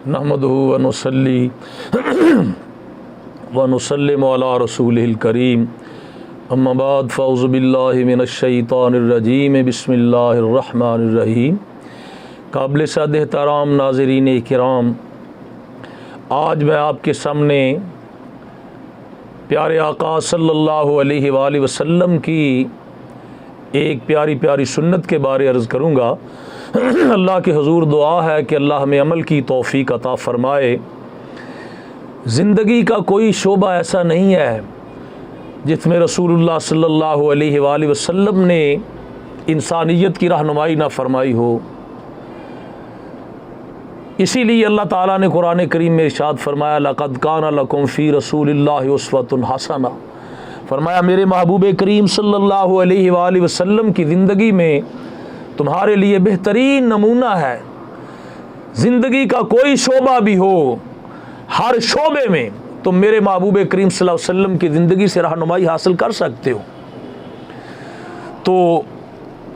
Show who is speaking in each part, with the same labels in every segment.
Speaker 1: नहमदुहु व नुसल्ली व नुसल्लिमु अला रसूलिहिल करीम अम्मा बाद फ़ौज़ु बिल्लाहि मिनश शैतानिर रजीम बिस्मिल्लाहिर रहमानिर रहीम। काबिल सद एहतराम नाज़रीन किराम, आज मैं आपके सामने प्यारे आका सल्लल्लाहु अलैहि वसल्लम की एक प्यारी प्यारी सुन्नत के बारे अर्ज़ करूँगा। अल्लाह के हुज़ूर दुआ है कि अल्लाह हमें अमल की तौफ़ीक अता फ़रमाए। ज़िंदगी का कोई शोबा ऐसा नहीं है जिसमें रसूलुल्लाह सल्लल्लाहु अलैहि वसल्लम ने इंसानियत की रहनुमाई ना फरमाई हो। इसीलिए अल्लाह ताला ने कुरान करीम में इरशाद फरमाया, लक़द काना लकुम फ़ी रसूलिल्लाहि उस्वतुन हसना। फरमाया मेरे महबूब करीम सल्लल्लाहु अलैहि वसल्लम की ज़िंदगी में तुम्हारे लिए बेहतरीन नमूना है। ज़िंदगी का कोई शोबा भी हो, हर शोबे में तुम मेरे महबूब करीम सल्लल्लाहु अलैहि वसल्लम की ज़िंदगी से रहनुमाई हासिल कर सकते हो। तो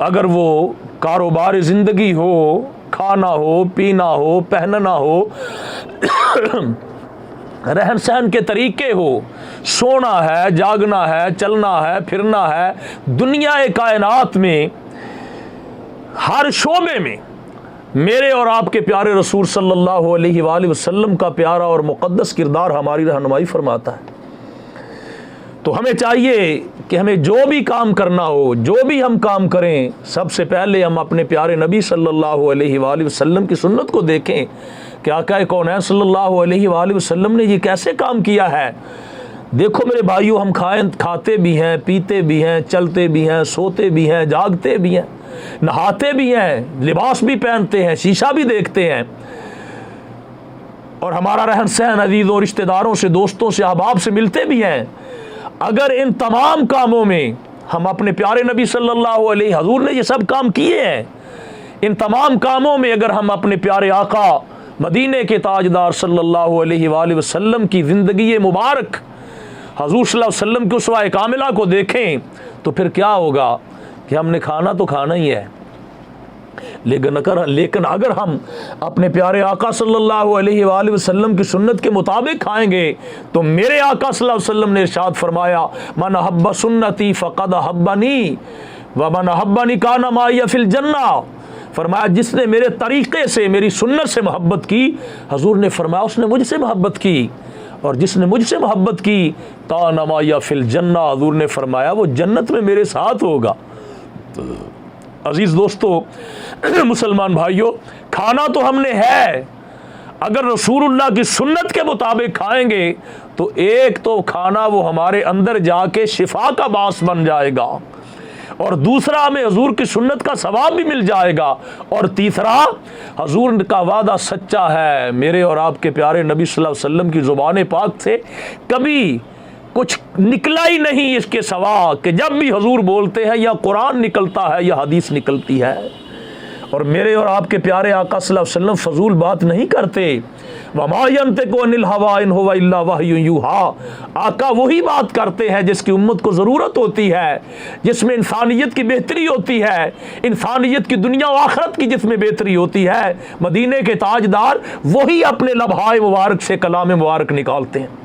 Speaker 1: अगर वो कारोबार ज़िंदगी हो, खाना हो, पीना हो, पहनना हो, रहन सहन के तरीके हो, सोना है, जागना है, चलना है, फिरना है, दुनिया कायनात में हर शोबे में मेरे और आपके प्यारे रसूल सल्लल्लाहु अलैहि वसल्लम का प्यारा और मुक़द्दस किरदार हमारी रहनुमाई फरमाता है। तो हमें चाहिए कि हमें जो भी काम करना हो, जो भी हम काम करें, सबसे पहले हम अपने प्यारे नबी सल्लल्लाहु अलैहि वसल्लम की सुन्नत को देखें कि आका कौनैन सल्लल्लाहु अलैहि वसल्लम ने ये कैसे काम किया है। देखो मेरे भाइयों, हम खाते भी हैं, पीते भी हैं, चलते भी हैं, सोते भी हैं, जागते भी हैं, नहाते भी हैं, लिबास भी पहनते हैं, शीशा भी देखते हैं, और हमारा रहन सहन अजीज़ों रिश्तेदारों से, दोस्तों से, अहबाब से मिलते भी हैं। अगर इन तमाम कामों में हम अपने प्यारे नबी सल्लल्लाहु अलैहि हजूर ने ये सब काम किए हैं, इन तमाम कामों में अगर हम अपने प्यारे आका मदीने के ताजदार सल्लल्लाहु अलैहि वसल्लम की ज़िंदगी मुबारक हजूर सल्लल्लाहु अलैहि वसल्लम की उसवा कामिला को देखें तो फिर क्या होगा कि हमने खाना तो खाना ही है, लेकिन अगर हम अपने प्यारे आका सल्लल्लाहु अलैहि वसल्लम की सुन्नत के मुताबिक खाएंगे तो मेरे आका सल्लल्लाहु अलैहि वसल्लम ने इरशाद फरमाया, मन अहब्ब सुन्नती फ़क़द अहब्बनी व मन अहब्बनी काना माइया फिल जन्ना। फरमाया जिसने मेरे तरीक़े से, मेरी सुन्नत से मोहब्बत की, हजूर ने फरमाया उसने मुझसे मोहब्बत की, और जिसने मुझसे मोहब्बत की काना माइया फिल जन्ना, हजूर ने फरमाया वो जन्नत में मेरे साथ होगा। अजीज़ दोस्तों, मुसलमान भाइयों, खाना तो हमने है, अगर रसूलुल्लाह की सुन्नत के मुताबिक खाएंगे तो एक तो खाना वो हमारे अंदर जाके शिफा का बास बन जाएगा, और दूसरा हमें हजूर की सुन्नत का सवाब भी मिल जाएगा, और तीसरा हजूर का वादा सच्चा है। मेरे और आपके प्यारे नबी सल्लल्लाहु अलैहि वसल्लम की ज़ुबान पाक से कभी कुछ निकला ही नहीं इसके सवा कि जब भी हजूर बोलते हैं या कुरान निकलता है या हदीस निकलती है। और मेरे और आपके प्यारे आका सल्लल्लाहु अलैहि वसल्लम फजूल बात नहीं करते। वमा यंतिकु अनिल हवा इन हुवा इल्ला वह्युन यूहा। आका वही बात करते हैं जिसकी उम्मत को ज़रूरत होती है, जिसमें इंसानियत की बेहतरी होती है, इंसानियत की दुनिया और आखिरत की जिसमें बेहतरी होती है। मदीने के ताजदार वही अपने लम्हाए मुबारक से कलाम मुबारक निकालते हैं।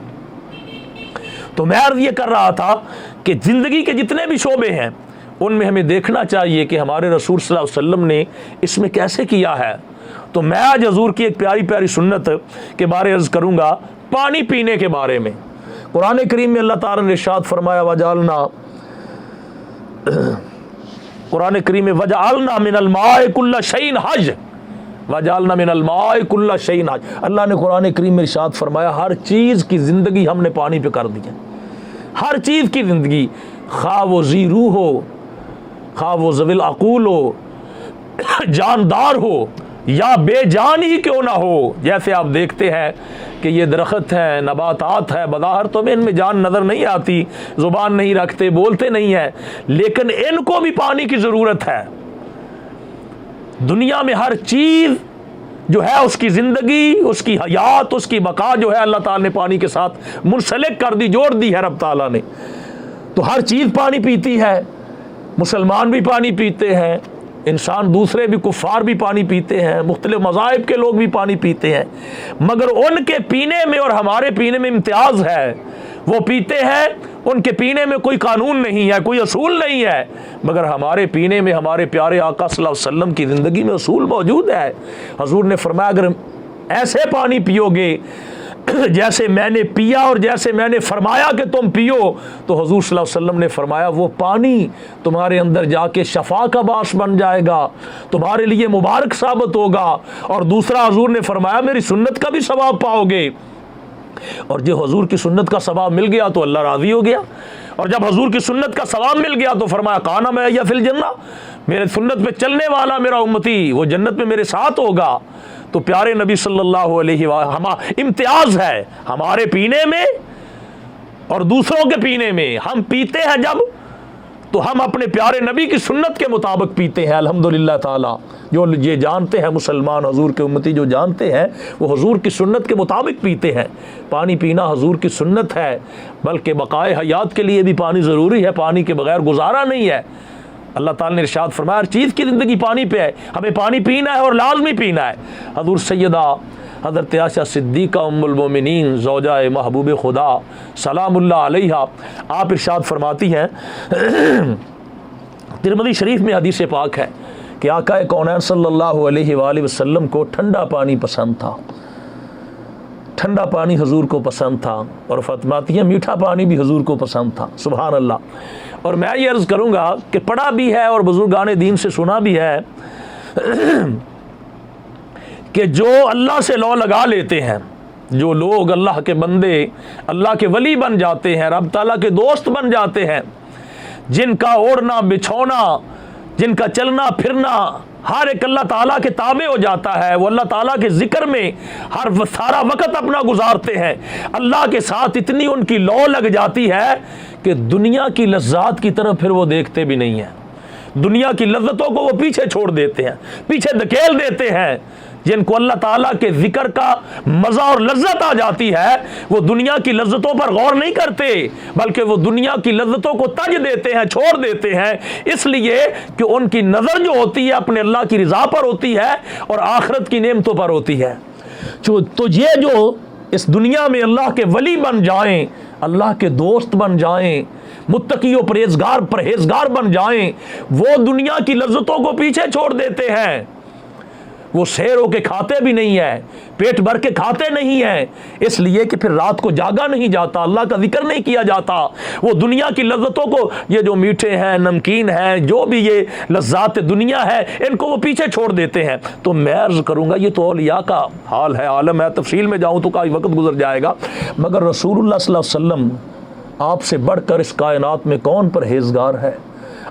Speaker 1: तो मैं अर्ज़ ये कर रहा था कि ज़िंदगी के जितने भी शोबे हैं उनमें हमें देखना चाहिए कि हमारे रसूल सल्लल्लाहु अलैहि वसल्लम ने इसमें कैसे किया है। तो मैं आज हजूर की एक प्यारी प्यारी सुन्नत के बारे अर्ज़ करूँगा, पानी पीने के बारे में। कुरान करीम में अल्लाह ताला ने इरशाद फरमाया, वजालना, कुरान करीम में वजालना मिनल माए कुल्ला शैइन हज, वजालना मिनल माए कुल्ला शैइन हज। अल्लाह ने कुरान करीम में इरशाद फरमाया हर चीज़ की ज़िंदगी हमने पानी पे कर दी है। हर चीज़ की ज़िंदगी, खा वो जी रूह हो, खा वो ज़विल अक़ूल हो, जानदार हो या बेजान ही क्यों ना हो। जैसे आप देखते हैं कि ये दरख्त हैं, नबातात है, बज़ाहिर तो में इनमें जान नज़र नहीं आती, ज़ुबान नहीं रखते, बोलते नहीं है, लेकिन इनको भी पानी की ज़रूरत है। दुनिया में हर चीज़ जो है उसकी ज़िंदगी, उसकी हयात, उसकी बका जो है अल्लाह ताला ने पानी के साथ मुंसलिक कर दी, जोड़ दी है रब ताला ने। तो हर चीज़ पानी पीती है, मुसलमान भी पानी पीते हैं, इंसान दूसरे भी कुफ़ार भी पानी पीते हैं, मुख्तलिफ मज़ाहिब के लोग भी पानी पीते हैं, मगर उनके पीने में और हमारे पीने में इम्तियाज़ है। वो पीते हैं, उनके पीने में कोई कानून नहीं है, कोई असूल नहीं है, मगर हमारे पीने में हमारे प्यारे आका सल्लल्लाहु अलैहि वसल्लम की ज़िंदगी में असूल मौजूद है। हुज़ूर ने फरमाया अगर ऐसे पानी पियोगे जैसे मैंने पिया और जैसे मैंने फरमाया कि तुम पियो, तो हुज़ूर सल्लल्लाहु अलैहि वसल्लम ने फरमाया वो पानी तुम्हारे अंदर जाके शफा का बास बन जाएगा, तुम्हारे लिए मुबारक साबित होगा। और दूसरा हुज़ूर ने फरमाया मेरी सुन्नत का भी सवाब पाओगे। और जो हुज़ूर की सुन्नत का सवाब मिल गया तो अल्लाह राज़ी हो गया। और जब हुज़ूर की सुन्नत का सवाब मिल गया तो फरमाया काना मैं या फिल जन्ना, मेरे सुन्नत पे चलने वाला मेरा उम्मती वो जन्नत में मेरे साथ होगा। तो प्यारे नबी सल्लल्लाहु अलैहि वसल्लम इम्तियाज़ है हमारे पीने में और दूसरों के पीने में। हम पीते हैं जब तो हम अपने प्यारे नबी की सुन्नत के मुताबिक पीते हैं अल्हम्दुलिल्लाह ताला। जो ये जानते हैं मुसलमान हुज़ूर के उम्मती जो जानते हैं वो हुज़ूर की सुन्नत के मुताबिक पीते हैं। पानी पीना हुज़ूर की सुन्नत है, बल्कि बक़ाए हयात के लिए भी पानी ज़रूरी है, पानी के बगैर गुजारा नहीं है। अल्लाह ताला ने इरशाद फरमाया हर चीज़ की ज़िंदगी पानी पे है, हमें पानी पीना है और लाज़मी पीना है। हज़ूर सैयदा हज़रत आयशा सिद्दीक़ा उम्मुल मोमिनीन ज़ौजा महबूब खुदा सलामुल्लाह अलैहा आप इरशाद फरमाती हैं तिरमिज़ी शरीफ में हदीस पाक है कि आका कौनैन सल्लल्लाहु अलैहि वसल्लम को ठंडा पानी पसंद था, ठंडा पानी हुज़ूर को पसंद था। और फरमाती हैं मीठा पानी भी हुज़ूर को पसंद था। सुभान अल्लाह। और मैं ये अर्ज़ करूँगा कि पढ़ा भी है और बुज़ुर्गान दीन से सुना भी है कि जो अल्लाह से लौ लगा लेते हैं, जो लोग अल्लाह के बंदे अल्लाह के वली बन जाते हैं, रब ताला के दोस्त बन जाते हैं, जिनका ओढ़ना बिछौना जिनका चलना फिरना हर एक अल्लाह ताला के ताबे हो जाता है, वो अल्लाह ताला के जिक्र में हर सारा वक्त अपना गुजारते हैं, अल्लाह के साथ इतनी उनकी लौ लग जाती है कि दुनिया की लज्जात की तरफ फिर वो देखते भी नहीं हैं। दुनिया की लज्जतों को वो पीछे छोड़ देते हैं, पीछे धकेल देते हैं। जिनको अल्लाह ताला के जिक्र का मज़ा और लज्जत आ जाती है वो दुनिया की लज्जतों पर गौर नहीं करते, बल्कि वो दुनिया की लज्जतों को तज देते हैं, छोड़ देते हैं, इसलिए कि उनकी नज़र जो होती है अपने अल्लाह की रज़ा पर होती है और आखिरत की नेमतों पर होती है। तो ये जो इस दुनिया में अल्लाह के वली बन जाएं, अल्लाह के दोस्त बन जाएं, मुत्तकी और परहेजगार बन जाएं, वो दुनिया की लज्जतों को पीछे छोड़ देते हैं। वो शेर होके खाते भी नहीं है, पेट भर के खाते नहीं है, इसलिए कि फिर रात को जागा नहीं जाता, अल्लाह का जिक्र नहीं किया जाता। वो दुनिया की लज्जतों को, ये जो मीठे हैं नमकीन हैं जो भी ये लज्जात दुनिया है, इनको वो पीछे छोड़ देते हैं। तो मैं अर्ज़ करूँगा ये तो औलिया का हाल है, आलम है, तफसील में जाऊँ तो काफ़ी वक्त गुजर जाएगा, मगर रसूलुल्लाह सल्लल्लाहु अलैहि वसल्लम आपसे बढ़कर इस कायनात में कौन परहेजगार है,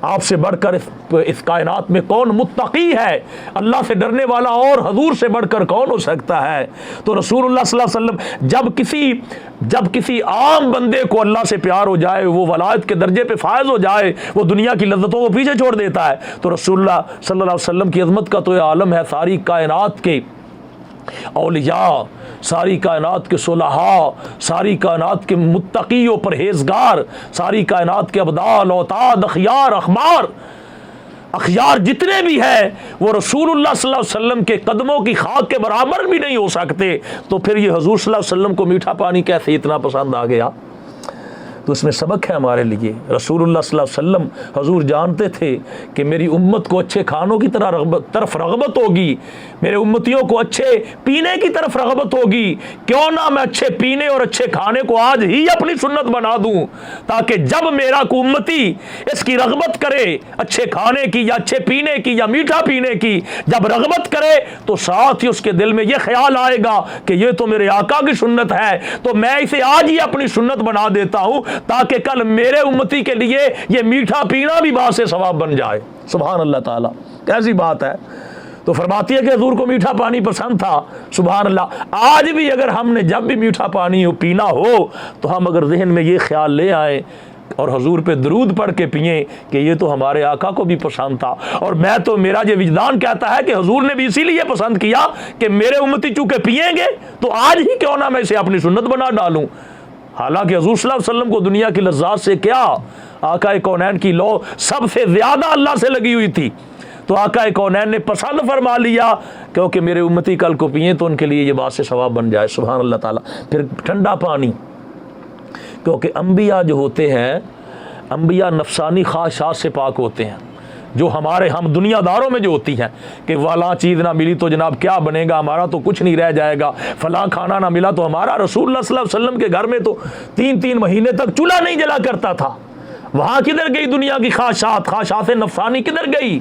Speaker 1: आपसे बढ़कर इस कायनात में कौन मुत्तकी है, अल्लाह से डरने वाला और हजूर से बढ़कर कौन हो सकता है। तो रसूलुल्लाह सल्लल्लाहु अलैहि वसल्लम जब किसी आम बंदे को अल्लाह से प्यार हो जाए, वो वलायत के दर्जे पे फायज हो जाए, वो दुनिया की लज्जतों को पीछे छोड़ देता है। तो रसूलुल्लाह सल्लल्लाहु अलैहि वसल्लम की अज़मत का तो ये आलम है, सारी कायनात के औलिया, सारी कायनात के सुलहा, सारी कायनात के मुत्तकी और परहेजगार, सारी कायनात के अब्दाल औताद अखयार अखयार जितने भी हैं वो रसूलुल्लाह सल्लल्लाहु अलैहि वसल्लम के कदमों की खाक के बराबर भी नहीं हो सकते। तो फिर ये हुज़ूर सल्लल्लाहु अलैहि वसल्लम को मीठा पानी कैसे इतना पसंद आ गया? तो इसमें सबक है हमारे लिए। रसूलुल्लाह सल्लल्लाहु अलैहि वसल्लम हुज़ूर जानते थे कि मेरी उम्मत को अच्छे खानों की तरफ रग़बत होगी, मेरे उम्मतियों को अच्छे पीने की तरफ रग़बत होगी, क्यों ना मैं अच्छे पीने और अच्छे खाने को आज ही अपनी सुन्नत बना दूं, ताकि जब मेरा को उम्मती इसकी रग़बत करे अच्छे खाने की या अच्छे पीने की या मीठा पीने की, जब रग़बत करे तो साथ ही उसके दिल में यह ख्याल आएगा कि ये तो मेरे आका की सुन्नत है, तो मैं इसे आज ही अपनी सुन्नत बना देता हूं, ताकि कल मेरे उम्मती के लिए ये मीठा पीना भी बासे सवाब बन जाए। सुभान अल्लाह ताला, कैसी बात है। तो फरमाती है कि हुज़ूर को मीठा पानी पसंद था। सुभान अल्लाह। आज भी अगर हमने जब भी मीठा पानी पीना हो तो हम अगर जहन में ये ख्याल ले आए और हुज़ूर पे दरूद पढ़ के पिए कि ये तो हमारे आका को भी पसंद था, और मैं तो मेरा ये विजदान कहता है कि हुज़ूर ने भी इसीलिए पसंद किया कि मेरे उम्मती चूंकि पिएंगे तो आज ही क्यों ना मैं इसे अपनी सुन्नत बना डालूं। हालांकि हुज़ूर सल्लल्लाहु अलैहि वसल्लम को दुनिया की लज्जात से क्या, आका कौनैन की लौ सबसे ज़्यादा अल्लाह से लगी हुई थी। तो आका कौनैन ने पसंद फरमा लिया, क्योंकि मेरे उम्मती कल को पिए तो उनके लिए ये बात से सवाब बन जाए। सुभान अल्लाह ताला। फिर ठंडा पानी, क्योंकि अम्बिया जो होते हैं, अम्बिया नफसानी ख्वाहिशात से पाक होते हैं, जो हम दुनियादारों में जो होती हैं कि वाला चीज़ ना मिली तो जनाब क्या बनेगा, हमारा तो कुछ नहीं रह जाएगा, फलां खाना ना मिला तो हमारा रसूलुल्लाह सल्लल्लाहु अलैहि वसल्लम के घर में तो 3-3 महीने तक चूल्हा नहीं जला करता था। वहाँ किधर गई दुनिया की ख्वाहिशात नफसानी किधर गई?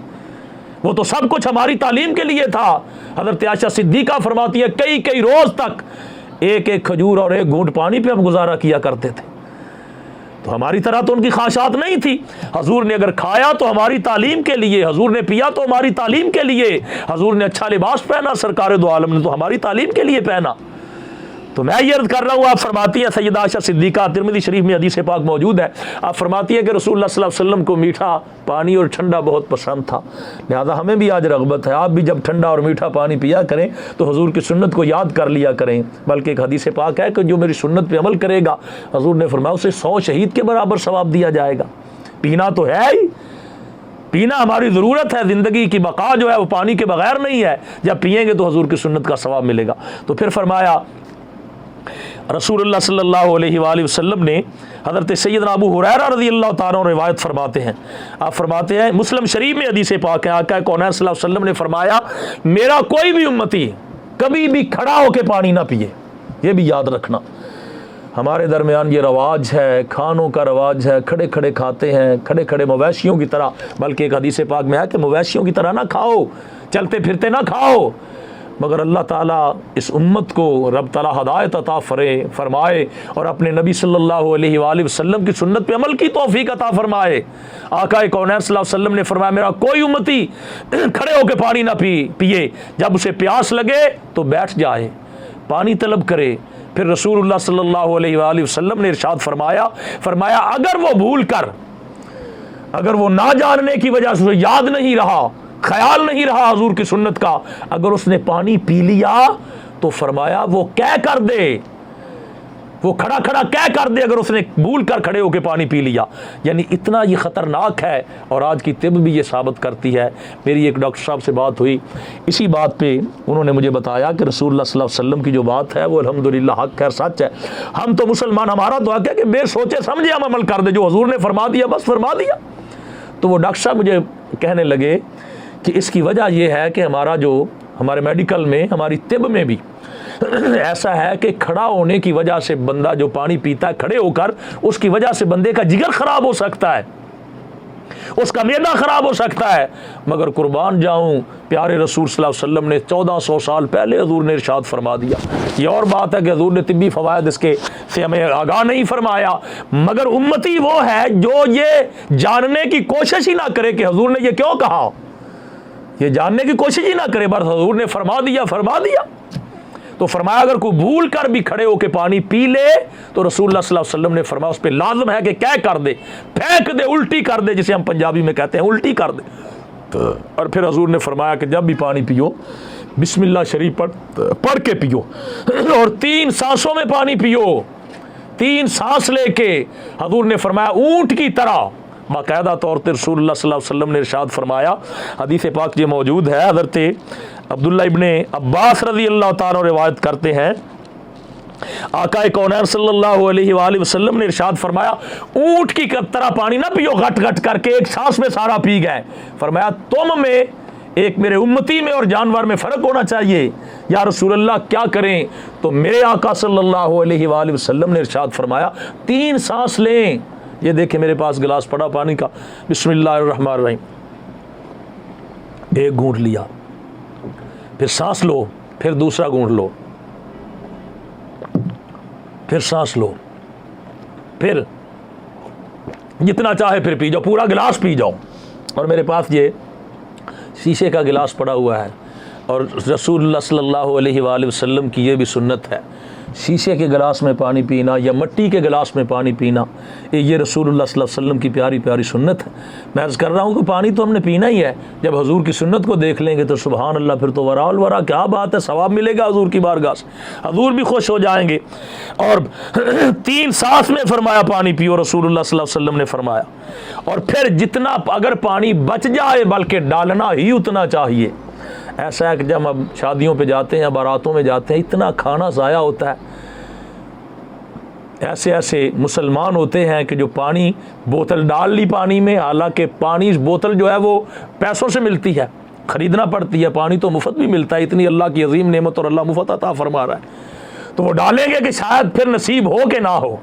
Speaker 1: वो तो सब कुछ हमारी तालीम के लिए था। हज़रत आयशा सिद्दीक़ा फरमाती है कई कई रोज़ तक एक एक खजूर और एक घूंट पानी पे हम गुजारा किया करते थे। तो हमारी तरह तो उनकी ख्वाहिशात नहीं थी। हजूर ने अगर खाया तो हमारी तालीम के लिए, हजूर ने पिया तो हमारी तालीम के लिए, हजूर ने अच्छा लिबास पहना सरकार दो आलम ने तो हमारी तालीम के लिए पहना। तो मैं ये अर्ज कर रहा हूँ, आप फरमाती हैं सैयदा आयशा सिद्दीक़ा, तिरमिज़ी शरीफ में हदीस पाक मौजूद है, आप फरमाती हैं कि रसूलुल्लाह सल्लल्लाहु अलैहि वसल्लम को मीठा पानी और ठंडा बहुत पसंद था, लिहाजा हमें भी आज रग़बत है आप भी जब ठंडा और मीठा पानी पिया करें तो हजूर की सुन्नत को याद कर लिया करें। बल्कि एक हदीस पाक है कि जो मेरी सुन्नत पर अमल करेगा, हजूर ने फरमाया उसे 100 शहीद के बराबर सवाब दिया जाएगा। पीना तो है ही, पीना हमारी ज़रूरत है, ज़िंदगी की बका जो है वो पानी के बगैर नहीं है, जब पिएंगे तो हजूर की सुन्नत का सवाब मिलेगा। तो फिर फरमाया रसूलुल्लाह सल्लल्लाहु अलैहि वसल्लम ने, हज़रत सैयदना अबू हुरैरा रज़ियल्लाहु ताला अन्हु रिवायत फरमाते हैं, आप फरमाते हैं मुस्लिम शरीफ में हदीस पाक है, आका कौनैन सल्लल्लाहु अलैहि वसल्लम ने फरमाया मेरा कोई भी उम्मती कभी भी खड़ा होकर पानी ना पिए। ये भी याद रखना, हमारे दरमियान ये रवाज है, खानों का रवाज है, खड़े खड़े खाते हैं, खड़े खड़े मवेशियों की तरह। बल्कि एक हदीस पाक में है कि मवेशियों की तरह ना खाओ, चलते फिरते ना खाओ। मगर अल्लाह ताला इस उम्मत को रब ताला हदायत अता फरमाए और अपने नबी सल्लल्लाहु अलैहि वसल्लम की सुन्नत पे अमल की तौफीक अता फरमाए। आका कौनैन सल्लल्लाहु अलैहि वसल्लम ने फरमाया मेरा कोई उम्मती खड़े होकर पानी ना पिए, जब उसे प्यास लगे तो बैठ जाए, पानी तलब करे। फिर रसूलुल्लाह सल्लल्लाहु अलैहि वसल्लम ने इरशाद फरमाया अगर वो भूल कर, अगर वो ना जानने की वजह से याद नहीं रहा, ख्याल नहीं रहा हजूर की सुन्नत का, अगर उसने पानी पी लिया तो फरमाया वो क्या कर दे, वो खड़ा खड़ा क्या कर दे, अगर उसने भूल कर खड़े होकर पानी पी लिया। यानी इतना ये ख़तरनाक है और आज की तिब भी ये साबित करती है। मेरी एक डॉक्टर साहब से बात हुई, इसी बात पे उन्होंने मुझे बताया कि रसूलुल्लाह सल्लल्लाहु अलैहि वसल्लम की जो बात है वो अल्हम्दुलिल्लाह हक है, सच है। हम तो मुसलमान, हमारा तो हक है कि बेसोचे समझे हम अमल कर दे, जो हजूर ने फरमा दिया बस फरमा दिया। तो वो डॉक्टर साहब मुझे कहने लगे कि इसकी वजह यह है कि हमारे मेडिकल में, हमारी तिब में भी ऐसा है कि खड़ा होने की वजह से बंदा जो पानी पीता है खड़े होकर, उसकी वजह से बंदे का जिगर खराब हो सकता है, उसका मैदा खराब हो सकता है। मगर कुर्बान जाऊं, प्यारे रसूल सल्लल्लाहु अलैहि वसल्लम ने 1400 साल पहले हजूर ने इरशाद फरमा दिया। ये और बात है कि हजूर ने तिब्बी फवायद इसके से हमें आगाह नहीं फरमाया, मगर उम्मती वो है जो ये जानने की कोशिश ही ना करे कि हजूर ने ये क्यों कहा, ये जानने की कोशिश ही ना करे, बस हजूर ने फरमा दिया। तो फरमाया अगर कोई भूल कर भी खड़े होकर पानी पी ले तो रसूलुल्लाह सल्लल्लाहु अलैहि वसल्लम ने फरमाया उस पर लाजम है कि क्या कर दे, फेंक दे, उल्टी कर दे, जिसे हम पंजाबी में कहते हैं उल्टी कर दे। और फिर हजूर ने फरमाया कि जब भी पानी पियो बिस्मिल्लाह शरीफ पढ़ के पियो और 3 सांसों में पानी पियो, 3 सांस लेके। हजूर ने फरमाया ऊंट की तरह, बाकायदा तौर पर रसूलुल्लाह सल्लल्लाहु अलैहि वसल्लम ने इरशाद फरमाया, हदीस पाक ये मौजूद है, हज़रत अब्दुल्ला इब्ने अब्बास रज़ियल्लाहु ताला रिवायत करते हैं, आका कौनैन सल्लल्लाहु अलैहि वसल्लम ने इरशाद फरमाया ऊंट की तरह पानी ना पियो घट घट करके, एक सांस में सारा पी गए। फरमाया तुम में, एक मेरे उम्मती में और जानवर में फ़र्क होना चाहिए। या रसूलल्लाह क्या करें? तो मेरे आका सल्लल्लाहु अलैहि वसल्लम ने इरशाद फरमाया 3 सांस लें। ये देखें मेरे पास गिलास पड़ा पानी का, बिस्मिल्लाहिर्रहमानिर्रहीम, एक घूंट लिया, फिर सांस लो, फिर दूसरा घूंट लो, फिर सांस लो, फिर जितना चाहे फिर पी जाओ, पूरा गिलास पी जाओ। और मेरे पास ये शीशे का गिलास पड़ा हुआ है और रसूलुल्लाह सल्लल्लाहु अलैहि वसल्लम की ये भी सुन्नत है, शीशे के गिलास में पानी पीना या मिट्टी के गिलास में पानी पीना, ये रसूलुल्लाह सल्लल्लाहु अलैहि वसल्लम की प्यारी प्यारी सुन्नत है। मैं अर्ज़ कर रहा हूँ कि पानी तो हमने पीना ही है। जब हजूर की सुन्नत को देख लेंगे तो सुबहान अल्लाह, फिर तो वराल वरा, क्या बात है, सवाब मिलेगा हजूर की बारगाह से, हजूर भी खुश हो जाएंगे। और 3 सांस में फरमाया पानी पियो, रसूलुल्लाह सल्लल्लाहु अलैहि वसल्लम ने फरमाया। और फिर जितना अगर पानी बच जाए बल्कि डालना ही उतना चाहिए। ऐसा है कि जब हम शादियों पे जाते हैं, बारातों में जाते हैं, इतना खाना ज़ाया होता है। ऐसे ऐसे मुसलमान होते हैं कि जो पानी बोतल डाल ली पानी में, हालांकि पानी बोतल जो है वो पैसों से मिलती है, ख़रीदना पड़ती है। पानी तो मुफ्त भी मिलता है, इतनी अल्लाह की अजीम नेमत और अल्लाह मुफ्त अता फरमा रहा है। तो वो डालेंगे कि शायद फिर नसीब हो कि ना हो।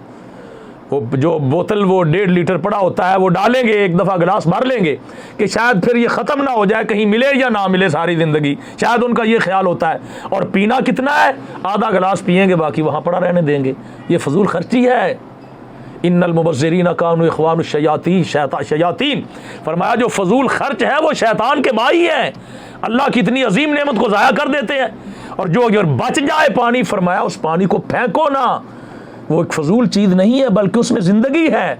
Speaker 1: वो जो बोतल वो 1.5 लीटर पड़ा होता है वो डालेंगे, एक दफ़ा गिलास भर लेंगे कि शायद फिर ये ख़त्म ना हो जाए, कहीं मिले या ना मिले सारी ज़िंदगी, शायद उनका ये ख्याल होता है। और पीना कितना है, आधा गिलास पिएंगे, बाकी वहाँ पड़ा रहने देंगे। ये फजूल खर्ची है। इन्नल मुबज़्ज़िरीन कानू इख़वानु शयातीन, फरमाया जो फजूल खर्च है वो शैतान के भाई हैं, अल्लाह की इतनी अजीम नेमत को ज़ाया कर देते हैं। और जो अगर बच जाए पानी, फरमाया उस पानी को फेंको ना, वो एक फजूल चीज़ नहीं है बल्कि उसमें ज़िंदगी है।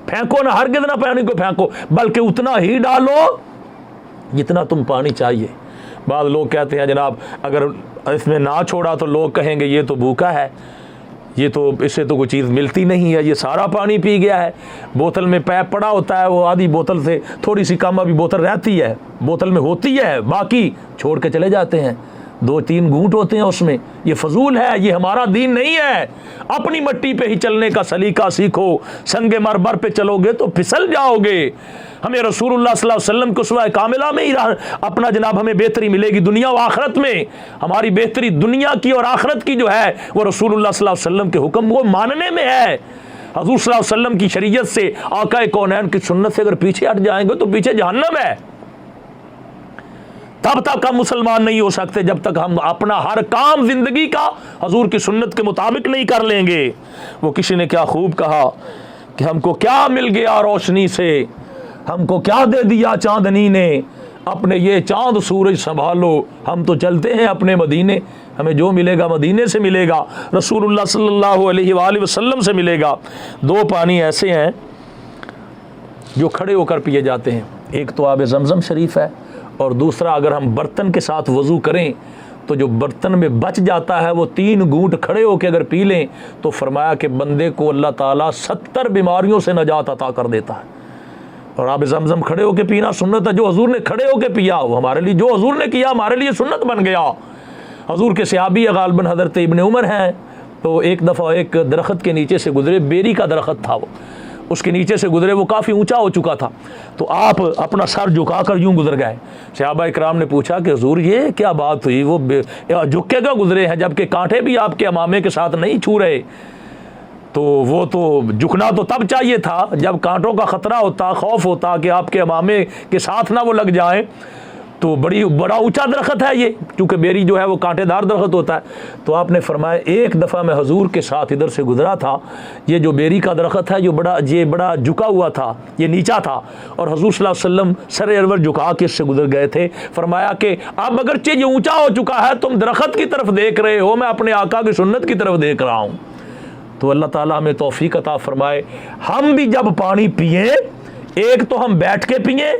Speaker 1: फेंको ना, हर कितना पानी को फेंको, बल्कि उतना ही डालो जितना तुम पानी चाहिए। बाद लोग कहते हैं जनाब अगर इसमें ना छोड़ा तो लोग कहेंगे ये तो भूखा है, ये तो इससे तो कोई चीज़ मिलती नहीं है, ये सारा पानी पी गया है। बोतल में पैप पड़ा होता है, वो आधी बोतल से थोड़ी सी कम अभी बोतल रहती है, बोतल में होती है, बाकी छोड़ के चले जाते हैं। 2-3 घूंट होते हैं उसमें। ये फजूल है, ये हमारा दीन नहीं है। अपनी मट्टी पे ही चलने का सलीका सीखो, संगे मरबर पे चलोगे तो फिसल जाओगे। हमें रसूलुल्लाह सल्लल्लाहु अलैहि वसल्लम को सुवा कामिला में ही अपना जनाब हमें बेहतरी मिलेगी दुनिया व आखिरत में। हमारी बेहतरी दुनिया की और आखिरत की जो है वो रसूलुल्लाह सल्लल्लाहु अलैहि वसल्लम के हुक्म को मानने में है। हजूर सल्लल्लाहु अलैहि वसल्लम की शरीयत से, आका कौनैन की सुन्नत से अगर पीछे हट जाएंगे तो पीछे जहन्नम है। तब तक हम मुसलमान नहीं हो सकते जब तक हम अपना हर काम जिंदगी का हजूर की सुन्नत के मुताबिक नहीं कर लेंगे। वो किसी ने क्या खूब कहा कि हमको क्या मिल गया रोशनी से, हमको क्या दे दिया चांदनी ने, अपने ये चांद सूरज संभालो, हम तो चलते हैं अपने मदीने। हमें जो मिलेगा मदीने से मिलेगा, रसूलुल्लाह सल्लल्लाहु अलैहि वसल्लम से मिलेगा। 2 पानी ऐसे हैं जो खड़े होकर पिए जाते हैं, एक तो आब ज़मज़म शरीफ है, और दूसरा अगर हम बर्तन के साथ वज़ू करें तो जो बर्तन में बच जाता है वो 3 घूंट खड़े होकर अगर पी लें तो फरमाया कि बंदे को अल्लाह ताला 70 बीमारियों से नजात अता कर देता है। और आब ज़मज़म खड़े होकर पीना सुन्नत है। जो हजूर ने खड़े होकर पिया वो हमारे लिए, जो हजूर ने किया हमारे लिए सुन्नत बन गया। हजूर के सहाबी गालिबन हज़रत इब्न उमर हैं, तो एक दफ़ा एक दरख्त के नीचे से गुजरे, बेरी का दरख्त था वो, उसके नीचे से गुजरे, वो काफ़ी ऊंचा हो चुका था, तो आप अपना सर झुकाकर यूं गुजर गए। सहाबा इकराम ने पूछा कि हुजूर ये क्या बात हुई, वो झुक के क्यों गुजरे हैं जबकि कांटे भी आपके अमामे के साथ नहीं छू रहे। तो वो तो झुकना तो तब चाहिए था जब कांटों का ख़तरा होता, खौफ होता कि आपके अमामे के साथ ना वो लग जाए। तो बड़ा ऊंचा दरख्त है ये, क्योंकि बेरी जो है वो कांटेदार दरख्त होता है। तो आपने फरमाया एक दफ़ा मैं हजूर के साथ इधर से गुजरा था, ये जो बेरी का दरख्त है ये बड़ा झुका हुआ था, ये नीचा था, और हजूर सल्लल्लाहु अलैहि वसल्लम सर अरवर झुका के इससे गुजर गए थे। फरमाया कि अब अगरचे ये ऊंचा हो चुका है, तुम दरख्त की तरफ देख रहे हो, मैं अपने आका की सुन्नत की तरफ देख रहा हूँ। तो अल्लाह ताला हमें तौफीक अता फरमाए, हम भी जब पानी पिए, एक तो हम बैठ के पिए,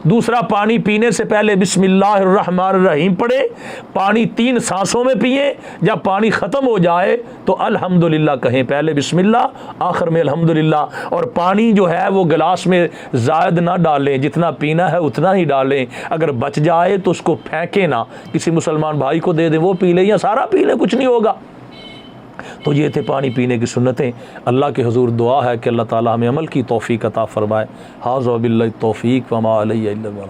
Speaker 1: दूसरा पानी पीने से पहले बिस्मिल्लाहिर्रहमानिर्रहीम पढ़े, पानी 3 सांसों में पिए, जब पानी ख़त्म हो जाए तो अल्हम्दुलिल्लाह कहें, पहले बिस्मिल्लाह आखिर में अल्हम्दुलिल्लाह। और पानी जो है वो गिलास में ज़ायद ना डालें, जितना पीना है उतना ही डालें। अगर बच जाए तो उसको फेंके ना, किसी मुसलमान भाई को दे दें, वो पी ले या सारा पी ले, कुछ नहीं होगा। तो ये थे पानी पीने की सुन्नतें। अल्लाह के हुजूर दुआ है कि अल्लाह ताला हमें अमल की तौफीक अता फरमाए। हाज़ा बिल्लाहि तौफीक व मा अलैहि इल्ला अल बलाग।